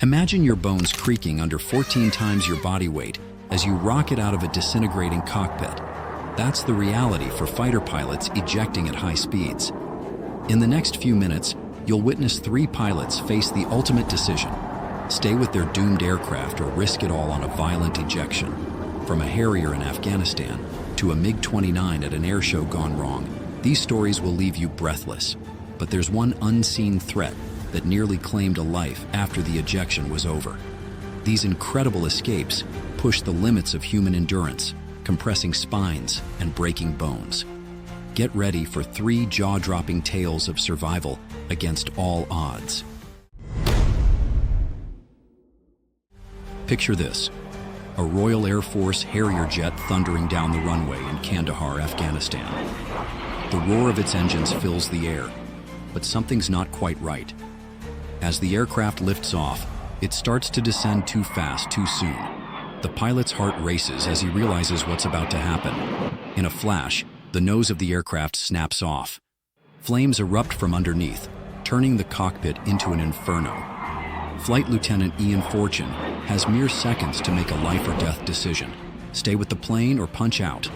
Imagine your bones creaking under 14 times your body weight as you rocket out of a disintegrating cockpit. That's the reality for fighter pilots ejecting at high speeds. In the next few minutes, you'll witness 3 pilots face the ultimate decision: stay with their doomed aircraft or risk it all on a violent ejection. From a Harrier in Afghanistan to a MiG-29 at an airshow gone wrong, these stories will leave you breathless. But there's one unseen threat that nearly claimed a life after the ejection was over. These incredible escapes push the limits of human endurance, compressing spines and breaking bones. Get ready for 3 jaw-dropping tales of survival against all odds. Picture this: a Royal Air Force Harrier jet thundering down the runway in Kandahar, Afghanistan. The roar of its engines fills the air, but something's not quite right. As the aircraft lifts off, it starts to descend too fast, too soon. The pilot's heart races as he realizes what's about to happen. In a flash, the nose of the aircraft snaps off. Flames erupt from underneath, turning the cockpit into an inferno. Flight Lieutenant Ian Fortune has mere seconds to make a life or death decision: stay with the plane or punch out.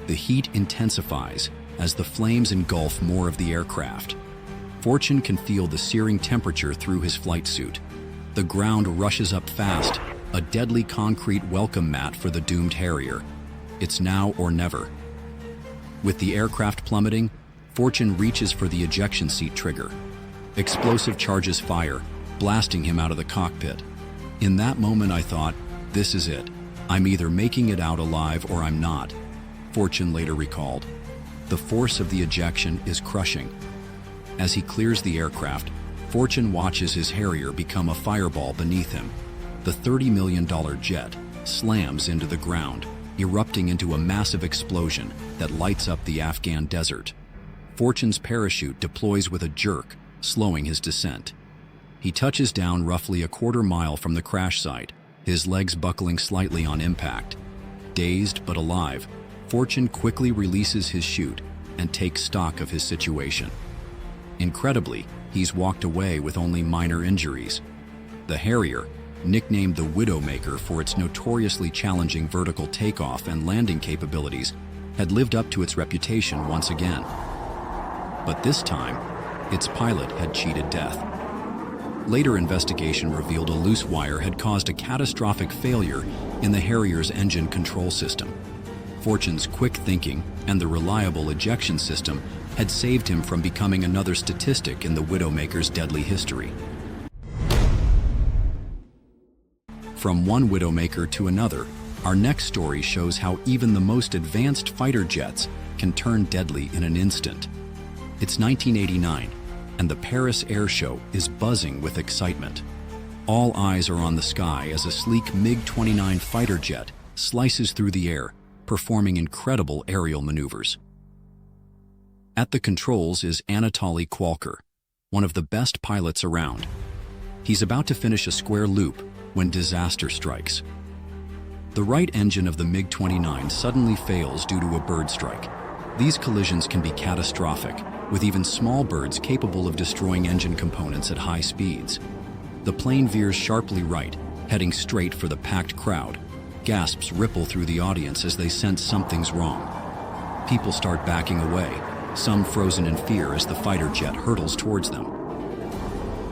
The heat intensifies as the flames engulf more of the aircraft. Fortune can feel the searing temperature through his flight suit. The ground rushes up fast, a deadly concrete welcome mat for the doomed Harrier. It's now or never. With the aircraft plummeting, Fortune reaches for the ejection seat trigger. Explosive charges fire, blasting him out of the cockpit. In that moment I thought, this is it. I'm either making it out alive or I'm not. Fortune later recalled. The force of the ejection is crushing. As he clears the aircraft, Fortune watches his Harrier become a fireball beneath him. The $30 million jet slams into the ground, erupting into a massive explosion that lights up the Afghan desert. Fortune's parachute deploys with a jerk, slowing his descent. He touches down roughly a quarter mile from the crash site, his legs buckling slightly on impact. Dazed but alive, Fortune quickly releases his chute and takes stock of his situation. Incredibly, he's walked away with only minor injuries. The Harrier, nicknamed the Widowmaker for its notoriously challenging vertical takeoff and landing capabilities, had lived up to its reputation once again. But this time, its pilot had cheated death. Later investigation revealed a loose wire had caused a catastrophic failure in the Harrier's engine control system. Fortune's quick thinking and the reliable ejection system had saved him from becoming another statistic in the Widowmaker's deadly history. From one Widowmaker to another, our next story shows how even the most advanced fighter jets can turn deadly in an instant. It's 1989, and the Paris Air Show is buzzing with excitement. All eyes are on the sky as a sleek MiG-29 fighter jet slices through the air, performing incredible aerial maneuvers. At the controls is Anatoly Kwalker, one of the best pilots around. He's about to finish a square loop when disaster strikes. The right engine of the MiG-29 suddenly fails due to a bird strike. These collisions can be catastrophic, with even small birds capable of destroying engine components at high speeds. The plane veers sharply right, heading straight for the packed crowd. Gasps ripple through the audience as they sense something's wrong. People start backing away, some frozen in fear as the fighter jet hurtles towards them.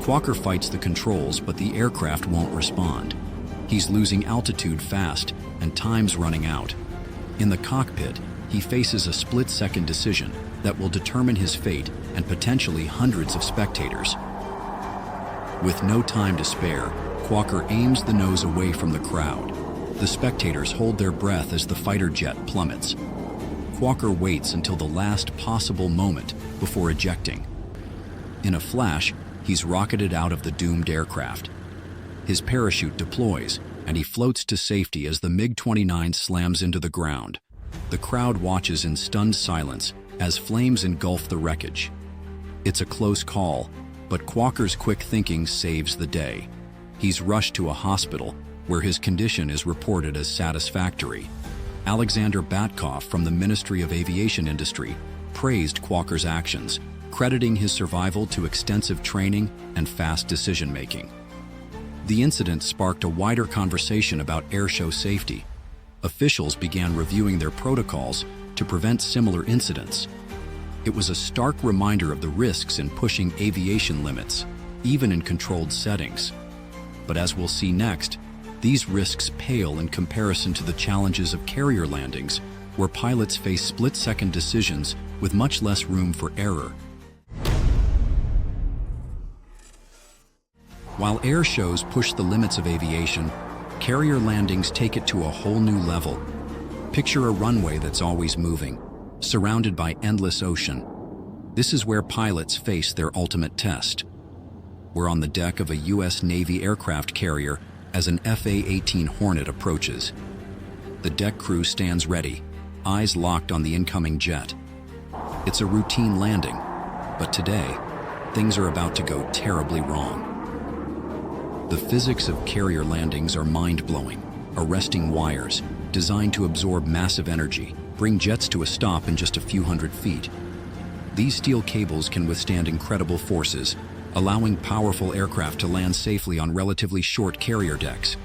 Kwalker fights the controls, but the aircraft won't respond. He's losing altitude fast, and time's running out. In the cockpit, he faces a split-second decision that will determine his fate and potentially hundreds of spectators. With no time to spare, Kwalker aims the nose away from the crowd. The spectators hold their breath as the fighter jet plummets. Kwalker waits until the last possible moment before ejecting. In a flash, he's rocketed out of the doomed aircraft. His parachute deploys, and he floats to safety as the MiG-29 slams into the ground. The crowd watches in stunned silence as flames engulf the wreckage. It's a close call, but Kwalker's quick thinking saves the day. He's rushed to a hospital, where his condition is reported as satisfactory. Alexander Batkov from the Ministry of Aviation Industry praised Kwalker's actions, crediting his survival to extensive training and fast decision-making. The incident sparked a wider conversation about airshow safety. Officials began reviewing their protocols to prevent similar incidents. It was a stark reminder of the risks in pushing aviation limits, even in controlled settings. But as we'll see next, these risks pale in comparison to the challenges of carrier landings, where pilots face split-second decisions with much less room for error. While air shows push the limits of aviation, carrier landings take it to a whole new level. Picture a runway that's always moving, surrounded by endless ocean. This is where pilots face their ultimate test. We're on the deck of a U.S. Navy aircraft carrier as an FA-18 Hornet approaches. The deck crew stands ready, eyes locked on the incoming jet. It's a routine landing, but today, things are about to go terribly wrong. The physics of carrier landings are mind-blowing. Arresting wires, designed to absorb massive energy, bring jets to a stop in just a few hundred feet. These steel cables can withstand incredible forces, allowing powerful aircraft to land safely on relatively short carrier decks.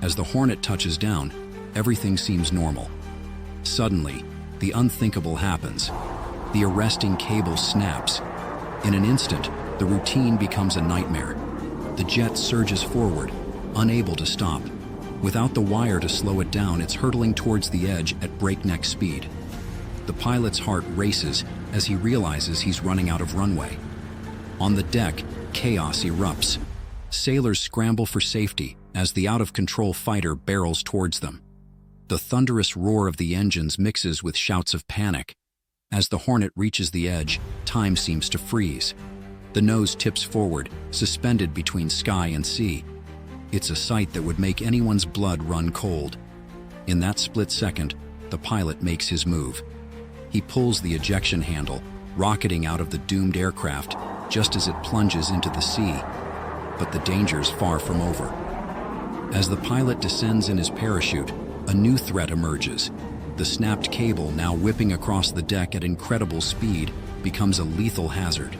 As the Hornet touches down, everything seems normal. Suddenly, the unthinkable happens. The arresting cable snaps. In an instant, the routine becomes a nightmare. The jet surges forward, unable to stop. Without the wire to slow it down, it's hurtling towards the edge at breakneck speed. The pilot's heart races as he realizes he's running out of runway. On the deck, chaos erupts. Sailors scramble for safety as the out-of-control fighter barrels towards them. The thunderous roar of the engines mixes with shouts of panic. As the Hornet reaches the edge, time seems to freeze. The nose tips forward, suspended between sky and sea. It's a sight that would make anyone's blood run cold. In that split second, the pilot makes his move. He pulls the ejection handle, rocketing out of the doomed aircraft just as it plunges into the sea. But the danger's far from over. As the pilot descends in his parachute, a new threat emerges. The snapped cable, now whipping across the deck at incredible speed, becomes a lethal hazard.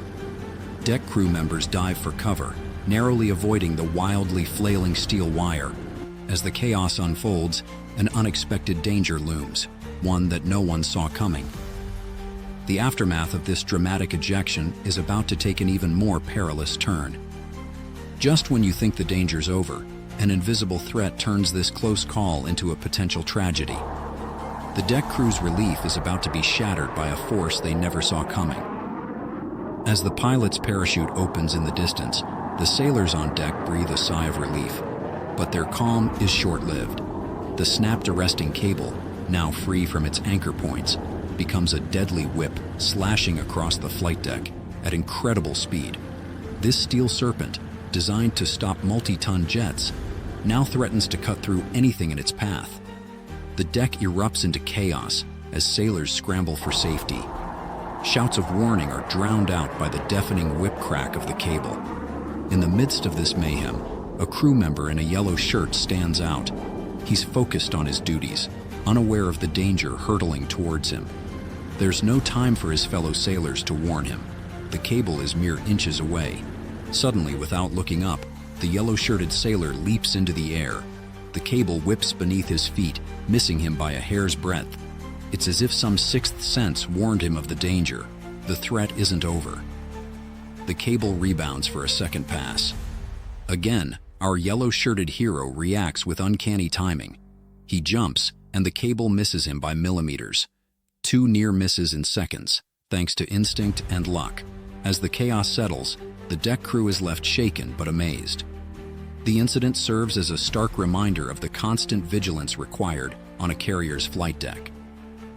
Deck crew members dive for cover, narrowly avoiding the wildly flailing steel wire. As the chaos unfolds, an unexpected danger looms, one that no one saw coming. The aftermath of this dramatic ejection is about to take an even more perilous turn. Just when you think the danger's over, an invisible threat turns this close call into a potential tragedy. The deck crew's relief is about to be shattered by a force they never saw coming. As the pilot's parachute opens in the distance, the sailors on deck breathe a sigh of relief. But their calm is short-lived. The snapped arresting cable, now free from its anchor points, becomes a deadly whip, slashing across the flight deck at incredible speed. This steel serpent, designed to stop multi-ton jets, now threatens to cut through anything in its path. The deck erupts into chaos as sailors scramble for safety. Shouts of warning are drowned out by the deafening whip crack of the cable. In the midst of this mayhem, a crew member in a yellow shirt stands out. He's focused on his duties, unaware of the danger hurtling towards him. There's no time for his fellow sailors to warn him. The cable is mere inches away. Suddenly, without looking up, the yellow-shirted sailor leaps into the air. The cable whips beneath his feet, missing him by a hair's breadth. It's as if some sixth sense warned him of the danger. The threat isn't over. The cable rebounds for a second pass. Again, our yellow-shirted hero reacts with uncanny timing. He jumps, and the cable misses him by millimeters. 2 near misses in seconds, thanks to instinct and luck. As the chaos settles, the deck crew is left shaken but amazed. The incident serves as a stark reminder of the constant vigilance required on a carrier's flight deck.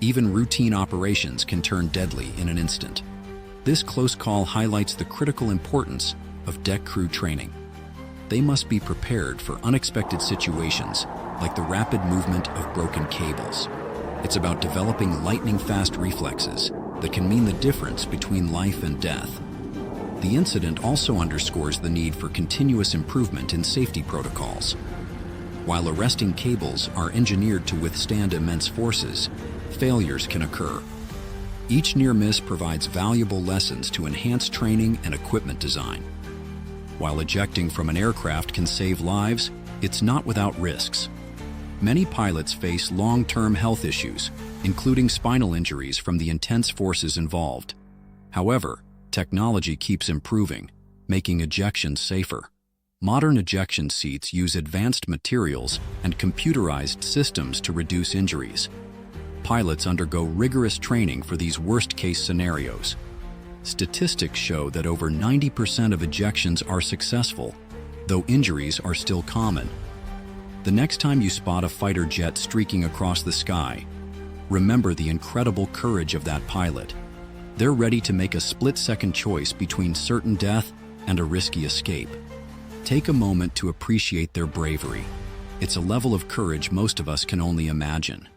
Even routine operations can turn deadly in an instant. This close call highlights the critical importance of deck crew training. They must be prepared for unexpected situations, like the rapid movement of broken cables. It's about developing lightning-fast reflexes that can mean the difference between life and death. The incident also underscores the need for continuous improvement in safety protocols. While arresting cables are engineered to withstand immense forces, failures can occur. Each near miss provides valuable lessons to enhance training and equipment design. While ejecting from an aircraft can save lives, it's not without risks. Many pilots face long-term health issues, including spinal injuries from the intense forces involved. However, technology keeps improving, making ejection safer. Modern ejection seats use advanced materials and computerized systems to reduce injuries. Pilots undergo rigorous training for these worst-case scenarios. Statistics show that over 90% of ejections are successful, though injuries are still common. The next time you spot a fighter jet streaking across the sky, remember the incredible courage of that pilot. They're ready to make a split-second choice between certain death and a risky escape. Take a moment to appreciate their bravery. It's a level of courage most of us can only imagine.